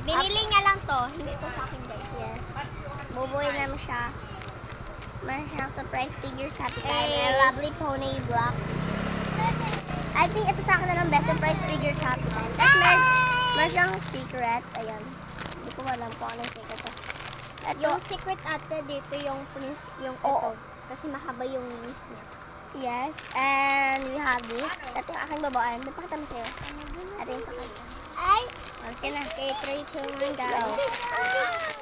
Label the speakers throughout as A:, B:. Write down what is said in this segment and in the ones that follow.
A: Binili niya lang to. Hindi to sa akin, guys.
B: Yes. Bubuhay naman siya. Meron siyang surprise figure sa atin.
A: Hey.
B: Lovely pony blocks. I think ito sa akin na lang best surprise figure sa atin. Tapos meron siyang secret. Ayan. Hindi ko alam kung anong secret to. Ito.
A: Yung secret ate dito, yung prince, yung
B: Oo.
A: ito. Kasi mahaba yung wings niya.
B: Yes. And we have this. Ito yung aking babaan. Dapakita mo sa'yo. Ito yung pakita.
A: Ay!
B: Okay na.
A: Okay, 3, 2, 1,
B: Go.
A: go.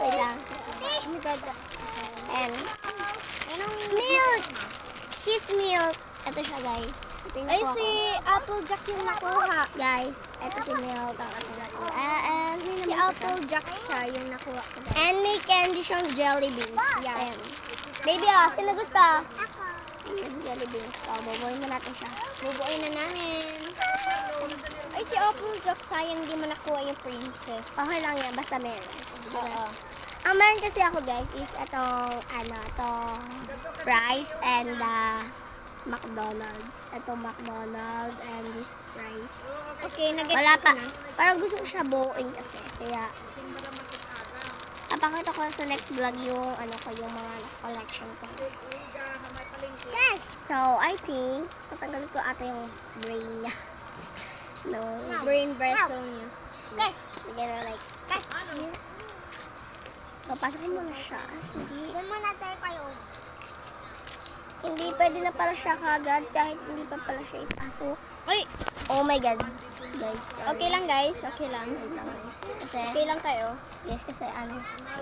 B: Wait lang.
A: Oh my God.
B: And
A: Anong
B: milk! Cheese milk. Ito siya, guys. Ito yung
A: Ay,
B: nakuha
A: si
B: ko.
A: Applejack yung nakuha.
B: Guys, ito si milk ang ating nakuha. And may
A: Si
B: naman ito siya.
A: Applejack siya yung nakuha ko. guys.
B: And may candy siyang jelly beans.
A: Yes.
B: Ayan. Baby, sino gusto? Jelly beans. So, bubuhin mo natin siya.
A: Bubuoy na namin. Ay, si Applejack, sayang di mo nakuha yung princess.
B: Okay lang yan, basta meron.
A: Oo.
B: Ang meron kasi ako, guys, is itong, itong fries and McDonald's. Itong McDonald's and this fries.
A: Okay, nag-get
B: Wala
A: ko
B: pa.
A: na.
B: Parang gusto ko siya buuin kasi. Kaya, papakita ko sa next vlog yung, yung mga collection ko. So, I think, tatanggalin ko ata yung brain niya. No.
A: Brain vessel niya.
B: Yes. Bigyan na like, here. So, pasokin mo na siya.
A: Doon muna tayo kayo.
B: Hindi pwede na pala siya kagad kahit hindi pa pala siya ipasok.
A: Ay!
B: Oh my God. Guys.
A: Okay lang, guys. Okay lang.
B: Wait lang, guys. Kasi,
A: Okay lang kayo.
B: yes, kasi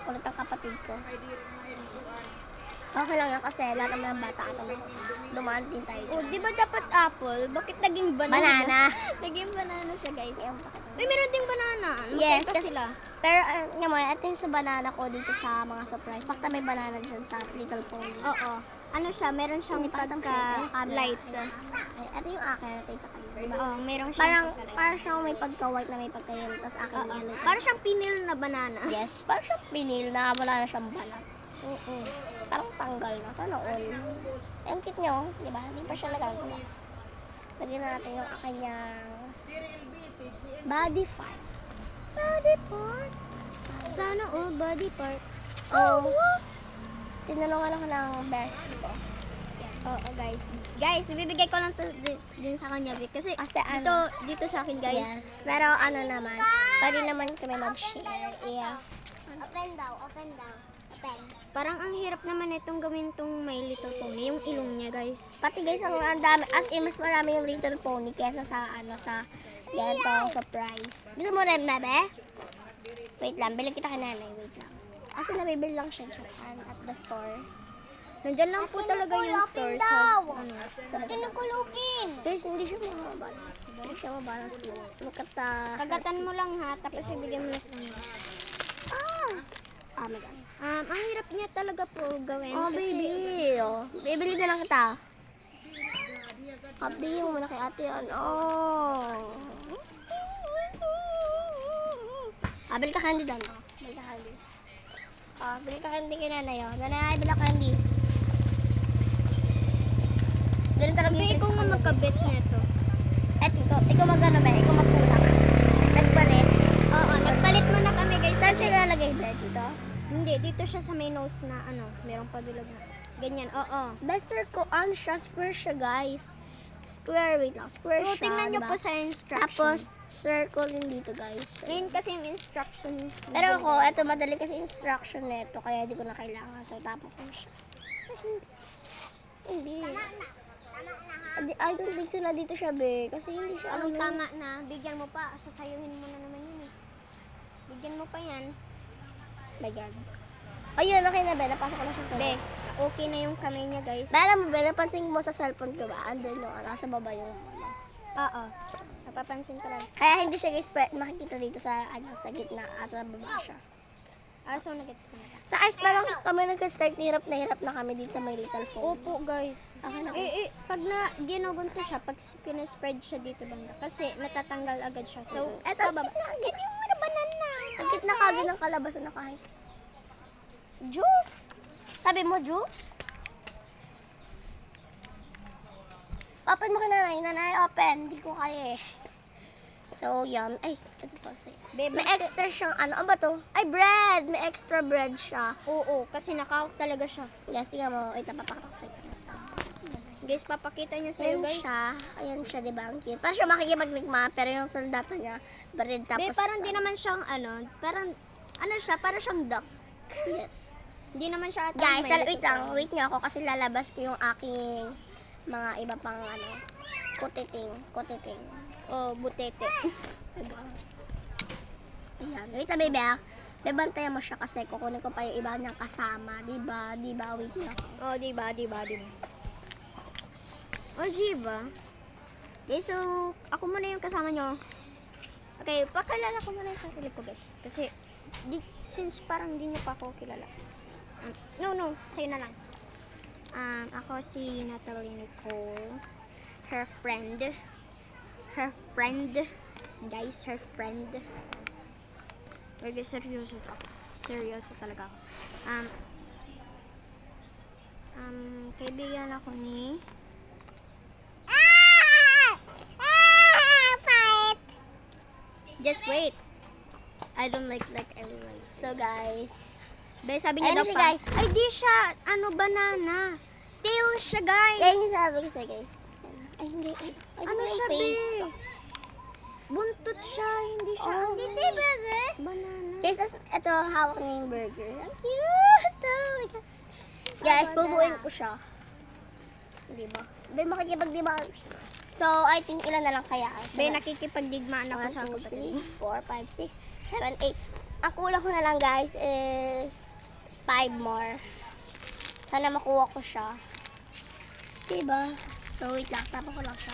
B: kulit ang kapatid ko. Okay lang yan kasi lahat naman ng bata at dumaan din tayo.
A: Oh, di ba dapat apple? Bakit naging banana?
B: Banana.
A: Naging banana siya, guys.
B: Ayan, pakita.
A: May meron ding banana.
B: Yes,
A: Magkaiba
B: kasi-
A: sila.
B: Pero, nga mo, ito yung sa banana ko dito sa mga surprise. Bakta may banana dyan sa Little Pony.
A: Oo. Ano siya? Meron siyang
B: Hindi pa itong
A: pagka-light.
B: Ay, ito yung akin. Ito yung sa kanya. Diba?
A: Oo, meron siyang
B: Parang siyang may pagka-white na may pagka-yellow. Tapos akin
A: Oo.
B: yellow.
A: Parang siyang pinil na banana.
B: Yes, parang siyang pinil na wala na siyang balat.
A: Oo.
B: Parang tanggal na. Sana all. Ang cute niyo, di ba? Hindi pa siya nagagawa. Lagyan na natin yung kanyang body part. Body part.
A: Sana all body part.
B: Oh, tinulungan ako ng best ko.
A: Oo, guys. Guys, bibigay ko lang to din sa kanya. Kasi
B: Kasi
A: dito sa akin, guys.
B: Yes. Pero naman, pwede naman kami mag-share if
A: Open daw, open. Parang ang hirap naman itong gawin tong My Little Pony. Yung ilong niya, guys.
B: pati guys, ang dami, as in, mas marami yung Little Pony kesa sa sa ganitong surprise. Gusto mo rin, Bebe? Wait lang, bili kita kay nanay, wait lang. Kasi nabibili lang siya dyan at the store.
A: Nandyan lang po talaga yung store sa
B: Sa
A: kinukulupin.
B: guys, hindi siya mabalance. Hindi siya mabalance. Look at the...
A: Kagatan mo lang ha, tapos ibigay mo na sa kanya.
B: Oh my God.
A: Ang hirap niya talaga po gawin.
B: Oh,
A: kasi
B: baby. Oh. Bibili na lang kita. Habi mo muna kay ate yan. Oh. Bili ka candy doon. Oh. Bili ka candy. Bili ka candy kay nanay. Oh. Nanay, bili ka candy. Ganun talaga
A: Hindi, ikaw nga magkabit nito.
B: Ikaw magano ba? Ikaw magkulak. Nagpalit.
A: Oo, nagpalit mo na kami, guys.
B: Saan siya lalagay ba? Dito?
A: Hindi, dito siya sa may nose na merong padulog na. Ganyan, oo.
B: Best circle on siya. Square siya, guys. Square, wait lang. Square
A: So,
B: siya.
A: tingnan nyo
B: diba?
A: po sa instruction.
B: Tapos, circle din dito, guys.
A: Ngayon kasi yung instructions.
B: Pero ako, eto madali kasi instruction nito, kaya di ko na kailangan. So, tapo ko siya. Hindi. I don't think so na dito siya, be. Kasi hindi siya,
A: Anong tama na? Bigyan mo pa. Sasayuhin mo na naman yun eh. Bigyan mo pa yan.
B: My God. Ayun, okay na, be. Napasok ko na siya sa
A: Be, okay na yung kamay niya, guys.
B: Be, alam mo, be, napansin mo sa cellphone ko ba? Andun, no? Nasa baba yung...
A: Oo. Napapansin ko lang.
B: Kaya hindi siya, guys, makikita dito sa, sa gitna. Sa baba siya.
A: So nag-gets ko na.
B: Sa ice pa lang kami nag-start, hirap na kami dito sa may little phone.
A: Opo, guys.
B: Okay na,
A: Pag na ginugunto siya, pag pinaspread siya dito banda, kasi natatanggal agad siya. So,
B: eto,
A: pababa. Yan yung mga banana.
B: ang gitna kagad ng kalabasan na kahit. Juice! Sabi mo, juice? Open mo ka nanay. Nanay, open. Hindi ko kaya eh. So, yan. Ay, ito pa sa'yo.
A: Babe,
B: May extra siyang ano ba to? Ay, bread! May extra bread siya.
A: Oo, kasi nakaw talaga siya.
B: Guys, tingnan mo. Ito, papakita ko sa'yo.
A: Guys, papakita niya sa'yo,
B: Ayan
A: guys.
B: siya. Ayan siya, di ba? Ang cute. Parang siya makikipagmigma, pero yung sandata niya, bread tapos...
A: Babe, parang di naman siyang parang, siya, parang siyang duck.
B: Yes.
A: Hindi naman siya atang
B: Guys,
A: may
B: wait lang. Wait niyo ako kasi lalabas ko yung aking mga iba pang kutiting.
A: Oh, butete.
B: Ayan. Wait lang, baby. Bebantayan mo siya kasi kukunin ko pa yung iba niyang kasama. Diba? Wait lang.
A: Oh, diba? Oh, diba? Okay, so, ako muna yung kasama nyo. Okay, pakilala ko muna yung sarili ko, guys. Kasi, since parang di nyo pa ako kilala. No, sa'yo na lang. Ako si Natalie Nicole. Her friend. Guys, her friend. Wait, guys, seryoso to. Seryoso talaga ako. Kaibigan ako ni... Just wait. I don't like everyone.
B: So, guys.
A: Be, sabi niya
B: Ayun
A: daw
B: siya,
A: pa.
B: guys.
A: Ay, di siya. Banana. Tail siya, guys.
B: Yan yung sabi ko sa'yo, guys. Ay, hindi. Ay,
A: Ano
B: yung
A: siya,
B: face.
A: be? Buntot siya. Hindi siya.
B: Hindi, baby.
A: Banana.
B: Guys, ito, hawak niya yung burger. Ang cute! Oh my God. Guys, bubuin ko siya. Diba? Be, makikipagdiba. So, I think ilan na lang kaya?
A: Be, nakikipagdigmaan ako sa
B: 1, 2,
A: kapatid.
B: 3, 4, 5, 6, 7, 8. Ang kulang ko na lang, guys, is 5 more. Sana makuha ko siya. Diba? So, wait lang. Tapos ko lang siya.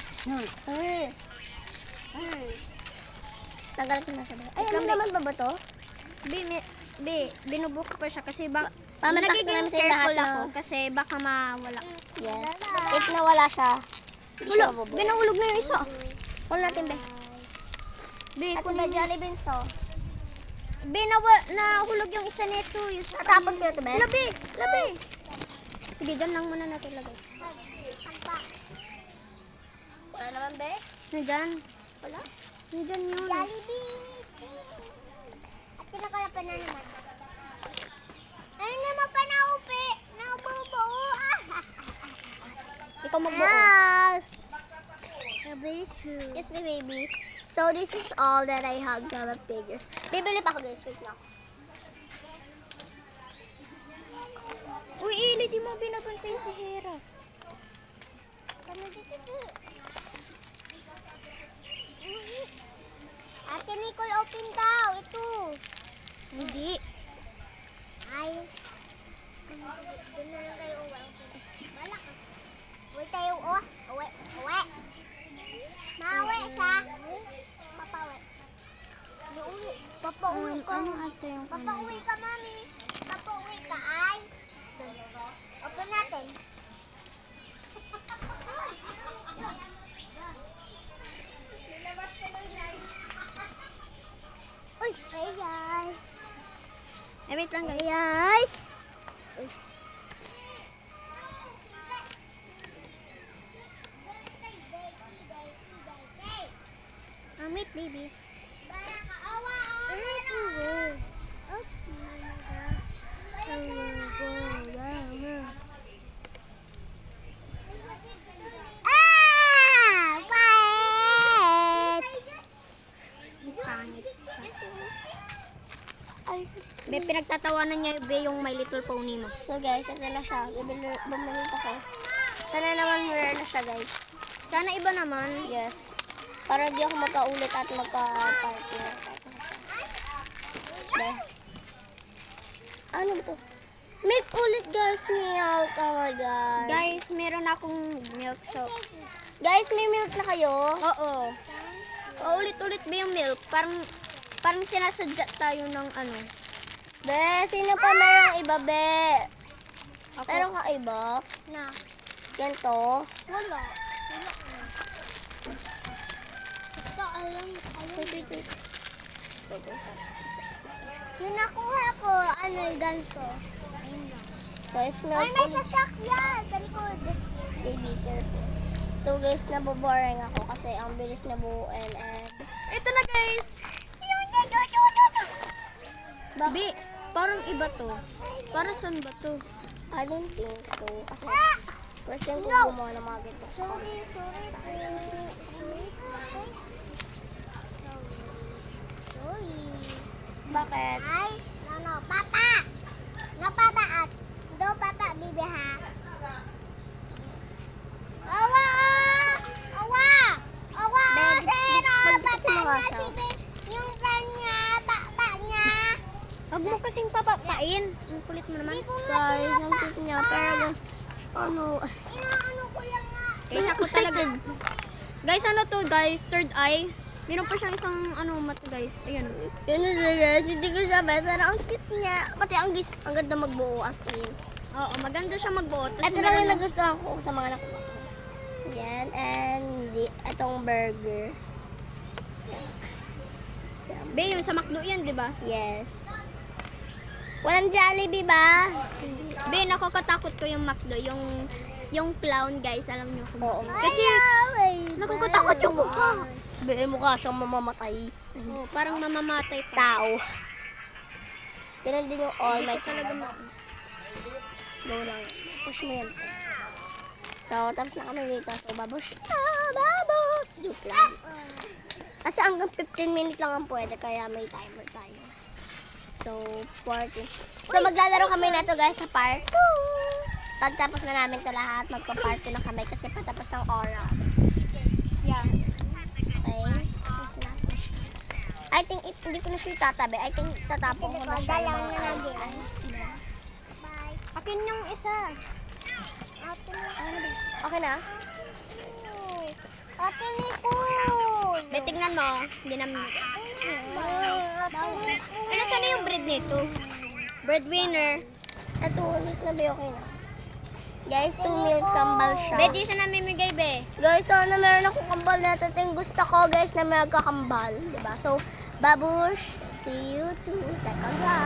B: Tagal ko na siya. Ay, ano naman ba to?
A: Be, binubuko pa siya kasi
B: Pamatak ko
A: nagiging
B: namin sa lahat
A: careful
B: na-
A: ako kasi baka mawala.
B: Yes. If nawala siya, hindi siya
A: Wala,
B: mabubuo.
A: binahulog na yung isa.
B: Huwag natin, be.
A: Be,
B: At
A: kunin
B: ba
A: mo.
B: Jollibee so?
A: Be, nahulog yung isa nito.
B: Tatapon ko ito, be.
A: Labi. Sige, dyan lang muna natin lagay.
B: Wala naman, be.
A: Nandyan.
B: Wala.
A: Nandyan yun.
B: Jollibee. At tinakalapan na naman. Ano naman pa naupi? Naububuo.
A: Ikaw magbuo.
B: Yes, my baby. So, this is all that I have to have figures. Bibili pa ako, guys. Wait lang.
A: Uy, Ili, di mo binabantay si Hera.
B: Ate Nicole, open daw. Ito.
A: Hindi.
B: Ay. Doon na lang kayo uwi. Balak ka. Uwi tayo uwi. Uwi. Mauwi sa. Papauwi. Papauwi ka.
A: Ano ate yung
B: Papauwi ka, mami. Papauwi ka, ay. Open natin. Uy, hey guys.
A: wait lang guys.
B: Guys.
A: Wait, baby. Pangit siya. Be, pinagtatawanan niya be yung My Little Pony mo.
B: So guys, ito na siya. Bumalik ako. Sana naman rare na siya, guys.
A: Sana iba naman.
B: Yes. Para di ako magkaulit at magka-partner. Ano ba to? Milk ulit, guys. Milk. Oh my God.
A: Guys, meron akong milk soap.
B: Guys, may milk na kayo?
A: Oo. Ulit-ulit ba yung milk? Parang sinasadya tayo ng ano.
B: Be, sino pa merong iba, be?
A: Ako.
B: Meron ka iba?
A: Na.
B: Yan to?
A: Wala.
B: Wait. Yung nakuha ko, ano yung ganito? Guys, milk
A: Ay, may
B: ulit.
A: sasakyan sa likod.
B: Okay, be careful. So guys, naboboring ako kasi ang bilis na buuin and
A: Ito na guys. Bi, parang iba to. Para saan ba to?
B: I don't think so. Kasi first time ko gumawa ng mga ganito. Bakit?
C: Ay, no, papa. No, papa. Do, papa, bibi, ha? Awa! Awa! Awa! Sino? Papa
B: mukha
C: niya,
B: siya.
C: yung friend niya, papa niya.
A: Huwag mo kasing papapain. Ang kulit mo naman.
B: Guys, ang cute niya. Pero guys, ano,
C: Inaano ko lang nga.
A: Guys, ako talaga. Guys, ano to guys? Third eye. Meron pa siyang isang ano mata guys. Ayan.
B: yun na siya guys. Hindi ko siya bet, pero ang cute niya. Pati ang ganda magbuo as in.
A: Oo, maganda siya magbuot. Tas
B: Ito lang yung
A: meron-
B: nagustuhan ko sa mga nakuha ko. Yan, and itong burger.
A: Be, yung sa McDo yan, di ba?
B: Yes. Walang Jollibee ba?
A: Be, nakakatakot ko yung McDo. Yung clown guys, alam niyo kung
B: Oo.
A: Kasi, nakakatakot yung mukha.
B: Be, mukha siyang mamamatay.
A: Oh, parang mamamatay pa.
B: Tao. Ganun din yung all
A: Hindi
B: my
A: ko talaga
B: Go lang. Push mo yan. So, tapos na kami dito. So, babush. Babush! Joke lang. Kasi hanggang 15 minutes lang ang pwede, kaya may timer tayo. So, 40. So, maglalaro kami na to guys sa park. Pagtapos na namin to lahat, magpa-party na kami kasi patapos ng oras.
A: Yeah.
B: Okay? Tapos na. I think, hindi ko na siya itatabi. I think tatapong ko na siya.
C: Dalaw
B: yung
C: na
B: mga
C: lang
B: ano.
C: yan. Bye.
A: Akin yung isa.
C: Ate
B: Okay na?
C: Ate Nicole.
A: Be, tingnan mo. Hindi namin. Ano saan na yung bread nito? Breadwinner.
B: Ito, ulit na ba okay na? Guys, 2 milk kambal siya.
A: Be, di siya namimigay, be.
B: Guys, sana meron akong kambal na ito. Yung gusto ko, guys, na may magkakambal. Diba? So, babush, see you to second round.